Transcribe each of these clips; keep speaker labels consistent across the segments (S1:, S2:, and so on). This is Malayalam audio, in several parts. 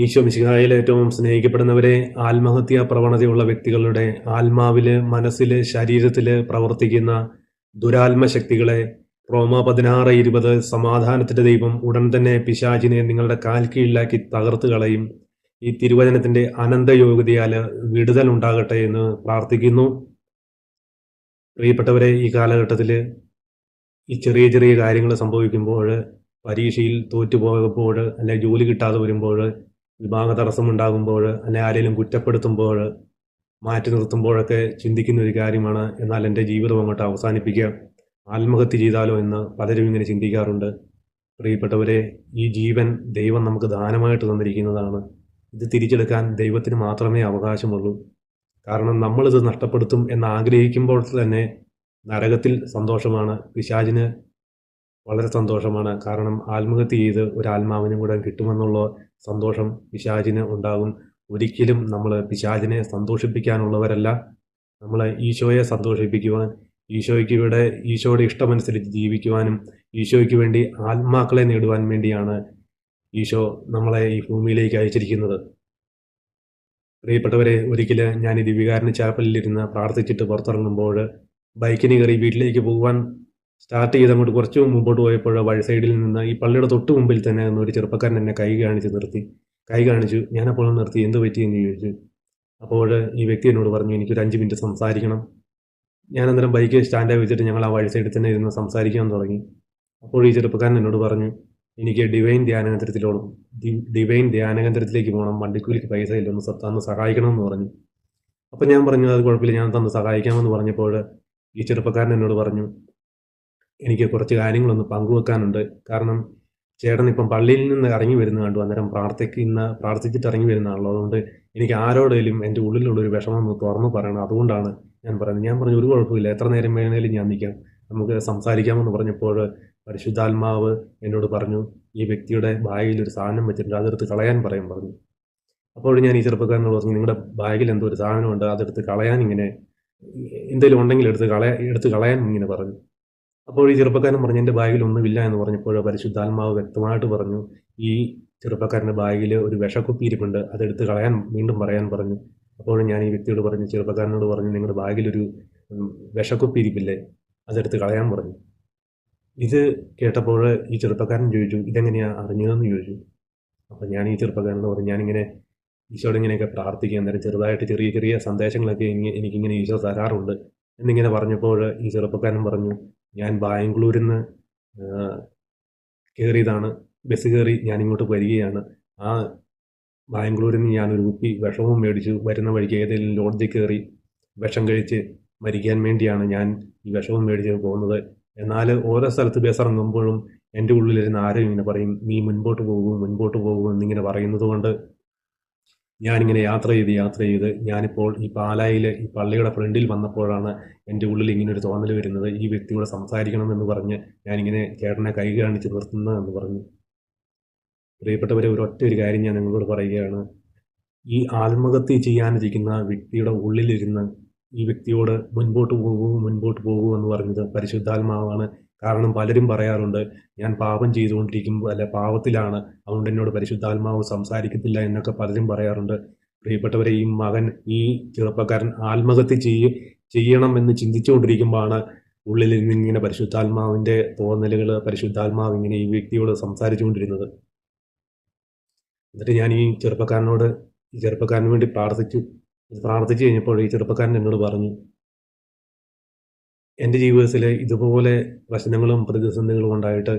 S1: ഈശോ മിശിഹായിൽ ഏറ്റവും സ്നേഹിക്കപ്പെടുന്നവരെ, ആത്മഹത്യാ പ്രവണതയുള്ള വ്യക്തികളുടെ ആത്മാവില്, മനസ്സില്, ശരീരത്തില് പ്രവർത്തിക്കുന്ന ദുരാത്മ ശക്തികളെ റോമ 16:20 സമാധാനത്തിന്റെ ദൈവം ഉടൻ തന്നെ പിശാചിനെ നിങ്ങളുടെ കാൽ കീഴിലാക്കി തകർത്ത് കളയും. ഈ തിരുവചനത്തിന്റെ അനന്തയോഗ്യതയാല് വിടുതൽ ഉണ്ടാകട്ടെ എന്ന് പ്രാർത്ഥിക്കുന്നു. പ്രിയപ്പെട്ടവരെ, ഈ കാലഘട്ടത്തില് ഈ ചെറിയ ചെറിയ കാര്യങ്ങൾ സംഭവിക്കുമ്പോൾ, പരീക്ഷയിൽ തോറ്റുപോകുമ്പോൾ, അല്ലെങ്കിൽ ജോലി കിട്ടാതെ വരുമ്പോൾ, വിവാഹ തടസ്സമുണ്ടാകുമ്പോൾ, അല്ലെങ്കിൽ ആരെങ്കിലും കുറ്റപ്പെടുത്തുമ്പോൾ, മാറ്റി നിർത്തുമ്പോഴൊക്കെ ചിന്തിക്കുന്ന ഒരു കാര്യമാണ്, എന്നാൽ എൻ്റെ ജീവിതം അങ്ങോട്ട് അവസാനിപ്പിക്കുക, ആത്മഹത്യ ചെയ്താലോ എന്ന് പലരും ഇങ്ങനെ ചിന്തിക്കാറുണ്ട്. പ്രിയപ്പെട്ടവരെ, ഈ ജീവൻ ദൈവം നമുക്ക് ദാനമായിട്ട് തന്നിരിക്കുന്നതാണ്. ഇത് തിരിച്ചെടുക്കാൻ ദൈവത്തിന് മാത്രമേ അവകാശമുള്ളൂ. കാരണം നമ്മളിത് നഷ്ടപ്പെടുത്തും എന്ന് ആഗ്രഹിക്കുമ്പോൾ തന്നെ നരകത്തിൽ സന്തോഷമാണ്, പിശാചിന് വളരെ സന്തോഷമാണ്. കാരണം ആത്മഹത്യ ചെയ്ത് ഒരു ആത്മാവിനും കൂടെ കിട്ടുമെന്നുള്ള സന്തോഷം പിശാചിന് ഉണ്ടാകും. ഒരിക്കലും നമ്മൾ പിശാചിനെ സന്തോഷിപ്പിക്കാനുള്ളവരല്ല. നമ്മൾ ഈശോയെ സന്തോഷിപ്പിക്കുവാൻ, ഈശോയുടെ ഇഷ്ടമനുസരിച്ച് ജീവിക്കുവാനും ഈശോയ്ക്ക് വേണ്ടി ആത്മാക്കളെ നേടുവാൻ വേണ്ടിയാണ് ഈശോ നമ്മളെ ഈ ഭൂമിയിലേക്ക് അയച്ചിരിക്കുന്നത്. പ്രിയപ്പെട്ടവരെ, ഒരിക്കൽ ഞാൻ ഈ ദിവ്യകാരുണ്യ ചാപ്പലിലിരുന്ന് പ്രാർത്ഥിച്ചിട്ട് പുറത്തിറങ്ങുമ്പോൾ ബൈക്കിന് കയറി വീട്ടിലേക്ക് പോകുവാൻ സ്റ്റാർട്ട് ചെയ്ത് അങ്ങോട്ട് കുറച്ച് മുമ്പോട്ട് പോയപ്പോൾ വഴി സൈഡിൽ നിന്ന് ഈ പള്ളിയുടെ തൊട്ട് മുമ്പിൽ തന്നെ ഒരു ചെറുപ്പക്കാരൻ എന്നെ കൈ കാണിച്ചു. ഞാനപ്പോൾ നിർത്തി. എന്ത് പറ്റി എന്ന് ചോദിച്ചു. അപ്പോൾ ഈ വ്യക്തി എന്നോട് പറഞ്ഞു, എനിക്കൊരു 5 മിനിറ്റ് സംസാരിക്കണം. ഞാൻ അന്നേരം ബൈക്ക് സ്റ്റാൻഡായി വെച്ചിട്ട് ഞങ്ങൾ ആ വഴി സൈഡിൽ തന്നെ ഇരുന്ന് സംസാരിക്കാൻ തുടങ്ങി. അപ്പോൾ ഈ ചെറുപ്പക്കാരൻ എന്നോട് പറഞ്ഞു, എനിക്ക് ഡിവൈൻ ധ്യാനകേന്ദ്രത്തിലേക്ക് പോകണം, വണ്ടിക്കൂലിക്ക് പൈസ ഇല്ല, ഒന്ന് തന്ന് സഹായിക്കണമെന്ന് പറഞ്ഞു. അപ്പം ഞാൻ പറഞ്ഞു, അത് കുഴപ്പമില്ല, ഞാൻ തന്ന് സഹായിക്കാമെന്ന് പറഞ്ഞപ്പോൾ ഈ ചെറുപ്പക്കാരൻ എന്നോട് പറഞ്ഞു, എനിക്ക് കുറച്ച് കാര്യങ്ങളൊന്ന് പങ്കുവെക്കാനുണ്ട്. കാരണം ചേട്ടൻ ഇപ്പം പള്ളിയിൽ നിന്ന് ഇറങ്ങി വരുന്ന കണ്ടു, അന്നേരം പ്രാർത്ഥിച്ചിട്ട് ഇറങ്ങി വരുന്നതാണല്ലോ, അതുകൊണ്ട് എനിക്ക് ആരോടെങ്കിലും എൻ്റെ ഉള്ളിലുള്ളൊരു വിഷമം ഒന്ന് തുറന്നു പറയണം, അതുകൊണ്ടാണ് ഞാൻ പറയുന്നത്. ഞാൻ പറഞ്ഞു, ഒരു കുഴപ്പമില്ല, എത്ര നേരം വേണേലും ഞാൻ നിൽക്കാം, നമുക്ക് സംസാരിക്കാമെന്ന് പറഞ്ഞപ്പോൾ പരിശുദ്ധാത്മാവ് എന്നോട് പറഞ്ഞു, ഈ വ്യക്തിയുടെ ബാഗിൽ ഒരു സാധനം വെച്ചിട്ടുണ്ട്, അതെടുത്ത് കളയാൻ പറഞ്ഞു. അപ്പോൾ ഞാൻ ഈ ചെറുപ്പക്കാരനോട് പറഞ്ഞു, നിങ്ങളുടെ ബാഗിൽ എന്തോ ഒരു സാധനമുണ്ട്, അതെടുത്ത് കളയാൻ, ഇങ്ങനെ എന്തെങ്കിലും ഉണ്ടെങ്കിൽ എടുത്ത് കളയാൻ ഇങ്ങനെ പറഞ്ഞു. അപ്പോൾ ഈ ചെറുപ്പക്കാരൻ പറഞ്ഞു, എൻ്റെ ബാഗിൽ ഒന്നുമില്ല എന്ന് പറഞ്ഞപ്പോൾ പരിശുദ്ധാത്മാവ് വ്യക്തമായിട്ട് പറഞ്ഞു, ഈ ചെറുപ്പക്കാരൻ്റെ ബാഗിൽ ഒരു വിഷക്കുപ്പി ഇരിപ്പുണ്ട്, അതെടുത്ത് കളയാൻ വീണ്ടും പറയാൻ പറഞ്ഞു. അപ്പോൾ ഞാൻ ഈ വ്യക്തിയോട് പറഞ്ഞു, ചെറുപ്പക്കാരനോട് പറഞ്ഞു, നിങ്ങളുടെ ബാഗിലൊരു വിഷക്കുപ്പി ഇരിപ്പില്ലേ, അതെടുത്ത് കളയാൻ പറഞ്ഞു. ഇത് കേട്ടപ്പോൾ ഈ ചെറുപ്പക്കാരൻ ചോദിച്ചു, ഇതെങ്ങനെയാണ് അറിഞ്ഞതെന്ന് ചോദിച്ചു. അപ്പം ഞാൻ ഈ ചെറുപ്പക്കാരനോട് പറഞ്ഞു, ഞാനിങ്ങനെ ഈശോയോട് ഇങ്ങനെയൊക്കെ പ്രാർത്ഥിക്കുക, അന്നേരം ചെറുതായിട്ട് ചെറിയ ചെറിയ സന്ദേശങ്ങളൊക്കെ എനിക്കിങ്ങനെ ഈശോ തരാറുണ്ട് എന്നിങ്ങനെ പറഞ്ഞപ്പോൾ ഈ ചെറുപ്പക്കാരൻ പറഞ്ഞു, ഞാൻ ബാംഗ്ലൂരിൽ നിന്ന് കയറിയതാണ്, ബസ് കയറി ഞാനിങ്ങോട്ട് വരികയാണ്. ആ ബാംഗ്ലൂരിൽ നിന്ന് ഞാനൊരു കുപ്പി വിഷവും മേടിച്ചു, വരുന്ന വഴിക്ക് ഏതെങ്കിലും ലോഡ്ജിൽ കയറി വിഷം കഴിച്ച് മരിക്കാൻ വേണ്ടിയാണ് ഞാൻ ഈ വിഷവും മേടിച്ച് പോകുന്നത്. എന്നാൽ ഓരോ സ്ഥലത്ത് ബസ് ഇറങ്ങുമ്പോഴും എൻ്റെ ഉള്ളിലിരുന്ന് ആരും ഇങ്ങനെ പറയും, നീ മുൻപോട്ട് പോകും എന്നിങ്ങനെ പറയുന്നത് കൊണ്ട് ഞാനിങ്ങനെ യാത്ര ചെയ്ത് ഞാനിപ്പോൾ ഈ പാലായിൽ ഈ പള്ളിയുടെ ഫ്രണ്ടിൽ വന്നപ്പോഴാണ് എൻ്റെ ഉള്ളിൽ ഇങ്ങനെ ഒരു തോന്നൽ വരുന്നത്, ഈ വ്യക്തിയോട് സംസാരിക്കണം എന്ന് പറഞ്ഞ് ഞാനിങ്ങനെ ചേട്ടനെ കൈ കാണിച്ച് നിർത്തുന്നതെന്ന് പറഞ്ഞു. പ്രിയപ്പെട്ടവരെ, ഒരു കാര്യം ഞാൻ നിങ്ങളോട് പറയുകയാണ്. ഈ ആത്മഹത്യ ചെയ്യാനിരിക്കുന്ന വ്യക്തിയുടെ ഉള്ളിലിരുന്ന് ഈ വ്യക്തിയോട് മുൻപോട്ട് പോകൂ എന്ന് പറഞ്ഞത് പരിശുദ്ധാത്മാവാണ്. കാരണം പലരും പറയാറുണ്ട്, ഞാൻ പാപം ചെയ്തുകൊണ്ടിരിക്കുമ്പോൾ, അല്ല പാപത്തിലാണ്, അതുകൊണ്ട് എന്നോട് പരിശുദ്ധാത്മാവ് സംസാരിക്കത്തില്ല എന്നൊക്കെ പലരും പറയാറുണ്ട്. പ്രിയപ്പെട്ടവരെ, ഈ ചെറുപ്പക്കാരൻ ആത്മഹത്യ ചെയ്യണം എന്ന് ചിന്തിച്ചുകൊണ്ടിരിക്കുമ്പോഴാണ് ഉള്ളിൽ ഇങ്ങനെ പരിശുദ്ധാത്മാവിൻ്റെ തോന്നലുകൾ, പരിശുദ്ധാത്മാവ് ഇങ്ങനെ ഈ വ്യക്തിയോട് സംസാരിച്ചുകൊണ്ടിരുന്നത്. എന്നിട്ട് ഞാൻ ഈ ചെറുപ്പക്കാരന് വേണ്ടി പ്രാർത്ഥിച്ചു കഴിഞ്ഞപ്പോൾ ഈ ചെറുപ്പക്കാരൻ എന്നോട് പറഞ്ഞു, എൻ്റെ ജീവിതത്തിൽ ഇതുപോലെ പ്രശ്നങ്ങളും പ്രതിസന്ധികളും ഉണ്ടായിട്ട്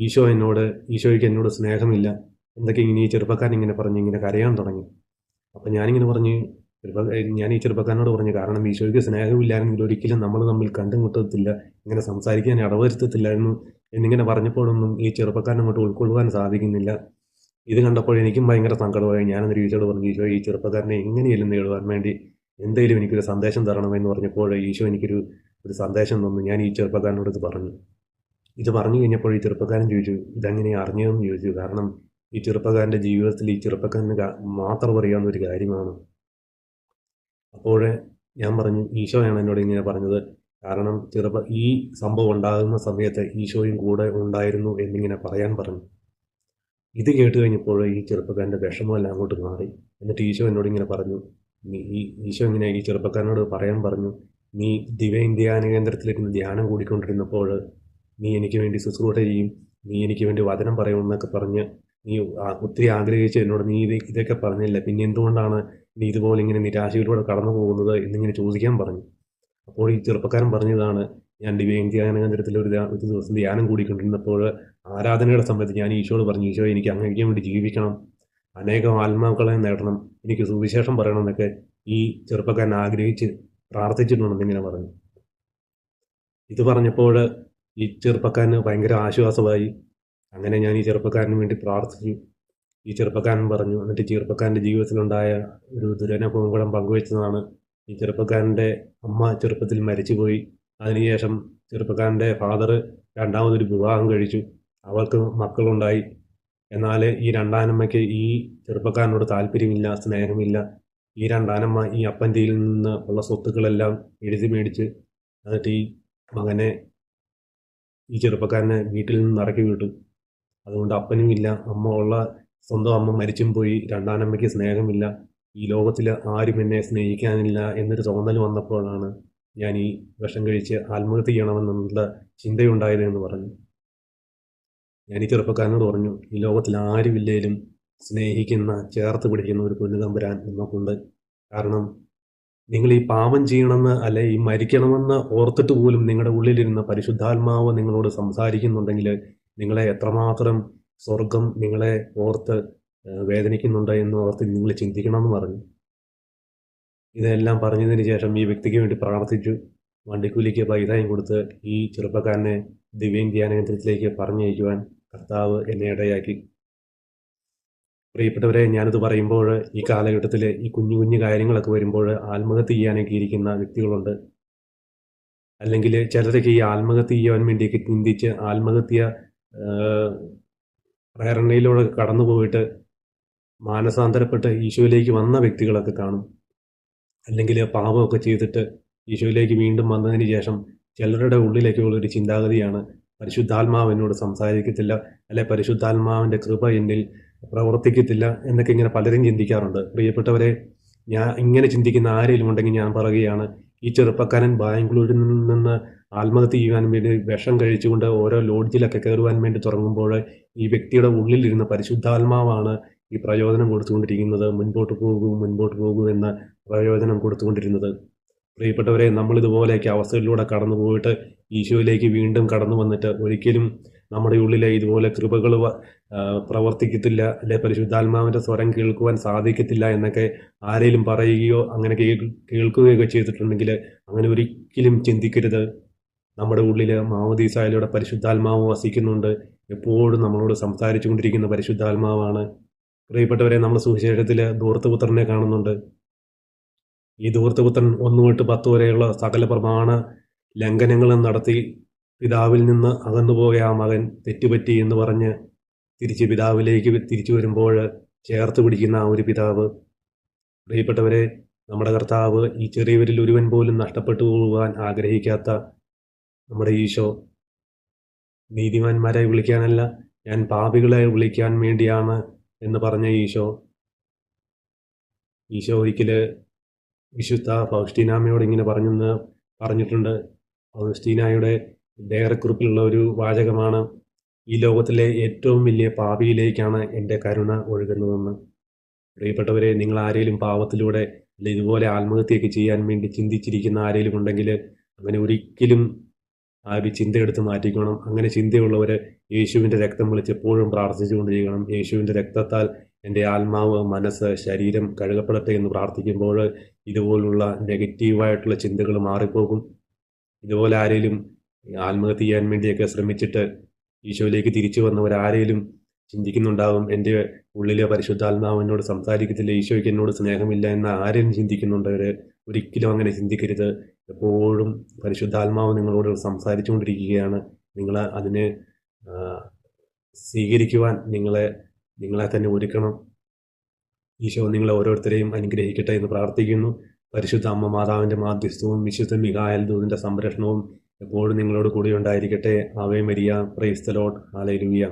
S1: ഈശോയ്ക്ക് എന്നോട് സ്നേഹമില്ല എന്തൊക്കെ ഇങ്ങനെ ഈ ചെറുപ്പക്കാരൻ ഇങ്ങനെ പറഞ്ഞ് ഇങ്ങനെ കരയാൻ തുടങ്ങി. അപ്പം ഞാൻ ഈ ചെറുപ്പക്കാരനോട് പറഞ്ഞു, കാരണം ഈശോയ്ക്ക് സ്നേഹമില്ലായിരുന്നെങ്കിൽ ഒരിക്കലും നമ്മൾ തമ്മിൽ കണ്ടുമുട്ടത്തില്ല, ഇങ്ങനെ സംസാരിക്കാൻ ഇടവരുത്തത്തില്ലായിരുന്നു എന്നിങ്ങനെ പറഞ്ഞപ്പോഴൊന്നും ഈ ചെറുപ്പക്കാരൻ അങ്ങോട്ട് ഉൾക്കൊള്ളുവാൻ സാധിക്കുന്നില്ല. ഇത് കണ്ടപ്പോൾ എനിക്കും ഭയങ്കര സങ്കടമായി. ഞാനൊരു ഈശോയോട് പറഞ്ഞു, ഈശോ, ഈ ചെറുപ്പക്കാരനെ എങ്ങനെയെങ്കിലും നേടുവാൻ വേണ്ടി എന്തെങ്കിലും എനിക്കൊരു സന്ദേശം തരണമെന്ന് പറഞ്ഞപ്പോൾ ഈശോ എനിക്കൊരു സന്ദേശം തന്നു. ഞാൻ ഈ ചെറുപ്പക്കാരനോട് ഇത് പറഞ്ഞു കഴിഞ്ഞപ്പോൾ ഈ ചെറുപ്പക്കാരൻ ചോദിച്ചു, ഇതെങ്ങനെയാണ് അറിഞ്ഞതെന്ന് ചോദിച്ചു. കാരണം ഈ ചെറുപ്പക്കാരൻ്റെ ജീവിതത്തിൽ ഈ ചെറുപ്പക്കാരന് മാത്രം അറിയാവുന്ന ഒരു കാര്യമാണ്. അപ്പോൾ ഞാൻ പറഞ്ഞു, ഈശോയാണ് എന്നോട് ഇങ്ങനെ പറഞ്ഞത്, കാരണം ഈ സംഭവം ഉണ്ടാകുന്ന സമയത്ത് ഈശോയും കൂടെ ഉണ്ടായിരുന്നു എന്നിങ്ങനെ പറയാൻ പറഞ്ഞു. ഇത് കേട്ട് കഴിഞ്ഞപ്പോൾ ഈ ചെറുപ്പക്കാരൻ്റെ വിഷമമെല്ലാം അങ്ങോട്ട് മാറി. എന്നിട്ട് ഈശോ എന്നോട് ഇങ്ങനെ പറഞ്ഞു, ഈശോ ഇങ്ങനെ ഈ ചെറുപ്പക്കാരനോട് പറയാൻ പറഞ്ഞു, നീ ദിവ്യൻ ധ്യാന കേന്ദ്രത്തിലിരുന്ന് ധ്യാനം കൂടിക്കൊണ്ടിരുന്നപ്പോൾ നീ എനിക്ക് വേണ്ടി ശുശ്രൂഷ ചെയ്യും, നീ എനിക്ക് വേണ്ടി വചനം പറയുമെന്നൊക്കെ പറഞ്ഞ് നീ ഒത്തിരി ആഗ്രഹിച്ച് എന്നോട് നീ ഇതൊക്കെ പറഞ്ഞില്ല, പിന്നെ എന്തുകൊണ്ടാണ് നീ ഇതുപോലെ ഇങ്ങനെ നിരാശയിലൂടെ കടന്നു പോകുന്നത് എന്നിങ്ങനെ ചോദിക്കാൻ പറഞ്ഞു. അപ്പോൾ ഈ ചെറുപ്പക്കാരൻ പറഞ്ഞതാണ്, ഞാൻ ദിവ്യൻ ധ്യാന കേന്ദ്രത്തിൽ ഒരു ദിവസം ധ്യാനം കൂടിക്കൊണ്ടിരുന്നപ്പോൾ ആരാധനയുടെ സമയത്ത് ഞാൻ ഈശോയോട് പറഞ്ഞു, ഈശോ എനിക്ക് അങ്ങേക്ക് വേണ്ടി ജീവിക്കണം, അനേകം ആത്മാക്കളെ നേടണം, എനിക്ക് സുവിശേഷം പറയണം എന്നൊക്കെ ഈ ചെറുപ്പക്കാരൻ ആഗ്രഹിച്ച് പ്രാർത്ഥിച്ചിട്ടുണ്ടെന്നിങ്ങനെ പറഞ്ഞു. ഇത് പറഞ്ഞപ്പോൾ ഈ ചെറുപ്പക്കാരന് ഭയങ്കര ആശ്വാസമായി. അങ്ങനെ ഞാൻ ഈ ചെറുപ്പക്കാരന് വേണ്ടി പ്രാർത്ഥിച്ചു. ഈ ചെറുപ്പക്കാരൻ പറഞ്ഞു, എന്നിട്ട് ചെറുപ്പക്കാരൻ്റെ ജീവിതത്തിലുണ്ടായ ഒരു ദുരനുഭവം കൂടെ പങ്കുവെച്ചതാണ്. ഈ ചെറുപ്പക്കാരൻ്റെ അമ്മ ചെറുപ്പത്തിൽ മരിച്ചുപോയി. അതിനുശേഷം ചെറുപ്പക്കാരൻ്റെ ഫാദർ രണ്ടാമതൊരു വിവാഹം കഴിച്ചു, അവർക്ക് മക്കളുണ്ടായി. എന്നാൽ ഈ രണ്ടാനമ്മയ്ക്ക് ഈ ചെറുപ്പക്കാരനോട് താല്പര്യമില്ല, സ്നേഹമില്ല. ഈ രണ്ടാനമ്മ ഈ അപ്പൻ്റെ നിന്ന് ഉള്ള സ്വത്തുക്കളെല്ലാം എഴുതി മേടിച്ച് എന്നിട്ട് ഈ മകനെ ഈ ചെറുപ്പക്കാരനെ വീട്ടിൽ നിന്ന് ഇറക്കി വിട്ടു. അതുകൊണ്ട് അപ്പനും ഇല്ല, സ്വന്തം അമ്മ മരിച്ചും പോയി, രണ്ടാനമ്മയ്ക്ക് സ്നേഹമില്ല, ഈ ലോകത്തിൽ ആരും എന്നെ സ്നേഹിക്കാനില്ല എന്നൊരു തോന്നൽ വന്നപ്പോഴാണ് ഞാൻ ഈ വിഷം കഴിച്ച് ആത്മഹത്യ ചെയ്യണമെന്നുള്ള ചിന്തയുണ്ടായത് എന്ന് പറഞ്ഞു. ഞാൻ ഈ ചെറുപ്പക്കാരനോട് പറഞ്ഞു, ഈ ലോകത്തിൽ ആരുമില്ലേലും സ്നേഹിക്കുന്ന, ചേർത്ത് പിടിക്കുന്ന ഒരു പൊന്നുതമ്പുരാൻ നമുക്കുണ്ട്. കാരണം നിങ്ങൾ ഈ പാപം ചെയ്യണമെന്ന് അല്ലെ ഈ മരിക്കണമെന്ന് ഓർത്തിട്ട് പോലും നിങ്ങളുടെ ഉള്ളിലിരുന്ന പരിശുദ്ധാത്മാവ് നിങ്ങളോട് സംസാരിക്കുന്നുണ്ടെങ്കിൽ നിങ്ങളെ എത്രമാത്രം സ്വർഗം നിങ്ങളെ ഓർത്ത് വേദനിക്കുന്നുണ്ട് എന്ന് ഓർത്ത് നിങ്ങൾ ചിന്തിക്കണമെന്ന് പറഞ്ഞു. ഇതെല്ലാം പറഞ്ഞതിന് ശേഷം ഈ വ്യക്തിക്ക് വേണ്ടി പ്രാർത്ഥിച്ചു. വണ്ടിക്കൂലിക്ക് പൈസയും കൊടുത്ത് ഈ ചെറുപ്പക്കാരനെ ദിവ്യൻ ധ്യാന കേന്ദ്രത്തിലേക്ക് പറഞ്ഞയക്കുവാൻ കർത്താവ് എന്നെ ഇടയാക്കി. പ്രിയപ്പെട്ടവരെ, ഞാനിത് പറയുമ്പോൾ ഈ കാലഘട്ടത്തിൽ ഈ കുഞ്ഞു കുഞ്ഞു കാര്യങ്ങളൊക്കെ വരുമ്പോൾ ആത്മഹത്യ ചെയ്യാനൊക്കെ ഇരിക്കുന്ന വ്യക്തികളുണ്ട്. അല്ലെങ്കിൽ ചിലരൊക്കെ ഈ ആത്മഹത്യ ചെയ്യാൻ വേണ്ടിയൊക്കെ ചിന്തിച്ച് ആത്മഹത്യ പ്രേരണയിലൂടെ കടന്നു പോയിട്ട് മാനസാന്തരപ്പെട്ട് ഈശോയിലേക്ക് വന്ന വ്യക്തികളൊക്കെ കാണും. അല്ലെങ്കിൽ പാപമൊക്കെ ചെയ്തിട്ട് ഈശോയിലേക്ക് വീണ്ടും വന്നതിന് ശേഷം ചിലരുടെ ഉള്ളിലേക്കുള്ളൊരു ചിന്താഗതിയാണ്, പരിശുദ്ധാത്മാവ് എന്നോട് സംസാരിക്കത്തില്ല, അല്ലെ പരിശുദ്ധാത്മാവിൻ്റെ കൃപ എന്നിൽ പ്രവർത്തിക്കത്തില്ല എന്നൊക്കെ ഇങ്ങനെ പലരും ചിന്തിക്കാറുണ്ട്. പ്രിയപ്പെട്ടവരെ, ഞാൻ ഇങ്ങനെ ചിന്തിക്കുന്ന ആരെങ്കിലും ഉണ്ടെങ്കിൽ ഞാൻ പറയുകയാണ്, ഈ ചെറുപ്പക്കാരൻ ബാംഗ്ലൂരിൽ നിന്ന് ആത്മഹത്യ ചെയ്യാൻ വേണ്ടി വിഷം കഴിച്ചുകൊണ്ട് ഓരോ ലോഡ്ജിലൊക്കെ കയറുവാൻ വേണ്ടി തുടങ്ങുമ്പോൾ ഈ വ്യക്തിയുടെ ഉള്ളിലിരുന്ന പരിശുദ്ധാത്മാവാണ് ഈ പ്രചോദനം കൊടുത്തുകൊണ്ടിരിക്കുന്നത്, മുൻപോട്ട് പോകൂ എന്ന പ്രയോജനം കൊടുത്തുകൊണ്ടിരുന്നത്. പ്രിയപ്പെട്ടവരെ, നമ്മളിതുപോലെയൊക്കെ അവസ്ഥകളിലൂടെ കടന്നു പോയിട്ട് ഈശോയിലേക്ക് വീണ്ടും കടന്നു വന്നിട്ട് ഒരിക്കലും നമ്മുടെ ഉള്ളിലെ ഇതുപോലെ കൃപകൾ പ്രവർത്തിക്കത്തില്ല, അല്ലെ പരിശുദ്ധാത്മാവിൻ്റെ സ്വരം കേൾക്കുവാൻ സാധിക്കത്തില്ല എന്നൊക്കെ ആരെങ്കിലും പറയുകയോ അങ്ങനെ കേൾക്കുകയൊക്കെ ചെയ്തിട്ടുണ്ടെങ്കിൽ അങ്ങനെ ഒരിക്കലും ചിന്തിക്കരുത്. നമ്മുടെ ഉള്ളിൽ മാമോദീസായിലൂടെ പരിശുദ്ധാത്മാവ് വസിക്കുന്നുണ്ട്, എപ്പോഴും നമ്മളോട് സംസാരിച്ചു കൊണ്ടിരിക്കുന്ന പരിശുദ്ധാത്മാവാണ്. പ്രിയപ്പെട്ടവരെ, നമ്മൾ സുവിശേഷത്തിൽ ധൂർത്തപുത്രനെ കാണുന്നുണ്ട്. ഈ ധൂർത്തപുത്രൻ 1 തൊട്ട് 10 വരെയുള്ള സകല പ്രമാണ ലംഘനങ്ങളും നടത്തി പിതാവിൽ നിന്ന് അകന്നുപോയ ആ മകൻ തെറ്റുപറ്റി എന്ന് പറഞ്ഞ് തിരിച്ച് പിതാവിലേക്ക് തിരിച്ചു വരുമ്പോൾ ചേർത്ത് പിടിക്കുന്ന ആ ഒരു പിതാവ്. പ്രിയപ്പെട്ടവരെ, നമ്മുടെ കർത്താവ് ഈ ചെറിയവരിൽ ഒരുവൻ പോലും നഷ്ടപ്പെട്ടു പോകാൻ ആഗ്രഹിക്കാത്ത നമ്മുടെ ഈശോ നീതിമാന്മാരെ വിളിക്കാനല്ല, ഞാൻ പാപികളെ വിളിക്കാൻ വേണ്ടിയാണ് എന്ന് പറഞ്ഞ ഈശോ ഒരിക്കൽ വിശുദ്ധ ഫൗസ്റ്റീനാമ്മയോട് ഇങ്ങനെ പറഞ്ഞിട്ടുണ്ട്. ഫൗസ്റ്റീനായുടെ ഡയറക്കുറിപ്പിലുള്ള ഒരു വാചകമാണ്, ഈ ലോകത്തിലെ ഏറ്റവും വലിയ പാപിയിലേക്കാണ് എൻ്റെ കരുണ ഒഴുകുന്നതെന്ന്. പ്രിയപ്പെട്ടവരെ, നിങ്ങൾ ആരെങ്കിലും പാവത്തിലൂടെ അല്ലെ ഇതുപോലെ ആത്മഹത്യയൊക്കെ ചെയ്യാൻ വേണ്ടി ചിന്തിച്ചിരിക്കുന്ന ആരെങ്കിലും ഉണ്ടെങ്കിൽ അങ്ങനെ ഒരിക്കലും ആ ഒരു ചിന്ത എടുത്ത് മാറ്റിക്കണം. അങ്ങനെ ചിന്തയുള്ളവർ യേശുവിൻ്റെ രക്തം വിളിച്ച് എപ്പോഴും പ്രാർത്ഥിച്ചുകൊണ്ടിരിക്കണം. യേശുവിൻ്റെ രക്തത്താൽ എൻ്റെ ആത്മാവ്, മനസ്സ്, ശരീരം കഴുകപ്പെടട്ടെ എന്ന് പ്രാർത്ഥിക്കുമ്പോൾ ഇതുപോലുള്ള നെഗറ്റീവായിട്ടുള്ള ചിന്തകൾ മാറിപ്പോകും. ഇതുപോലെ ആരെങ്കിലും ആത്മഹത്യ ചെയ്യാൻ വേണ്ടിയൊക്കെ ശ്രമിച്ചിട്ട് ഈശോയിലേക്ക് തിരിച്ചു വന്നവരാരെങ്കിലും ചിന്തിക്കുന്നുണ്ടാവും, എൻ്റെ ഉള്ളിലെ പരിശുദ്ധാത്മാവ് എന്നോട് സംസാരിക്കത്തില്ല, ഈശോയ്ക്ക് എന്നോട് സ്നേഹമില്ല എന്ന് ആരെങ്കിലും ചിന്തിക്കുന്നുണ്ടവർ ഒരിക്കലും അങ്ങനെ ചിന്തിക്കരുത്. എപ്പോഴും പരിശുദ്ധാത്മാവ് നിങ്ങളോട് സംസാരിച്ചുകൊണ്ടിരിക്കുകയാണ്. നിങ്ങൾ അതിനെ സ്വീകരിക്കുവാൻ നിങ്ങളെ തന്നെ ഒരുക്കണം. ഈശോ നിങ്ങളെ ഓരോരുത്തരെയും അനുഗ്രഹിക്കട്ടെ എന്ന് പ്രാർത്ഥിക്കുന്നു. പരിശുദ്ധ അമ്മ മാതാവിൻ്റെ മാധ്യസ്ഥവും വിശുദ്ധ മിഖായേൽ ദൂതൻ്റെ സംരക്ഷണവും എപ്പോഴും നിങ്ങളോട് കൂടി ഉണ്ടായിരിക്കട്ടെ. Ave Maria, praise the Lord, hallelujah.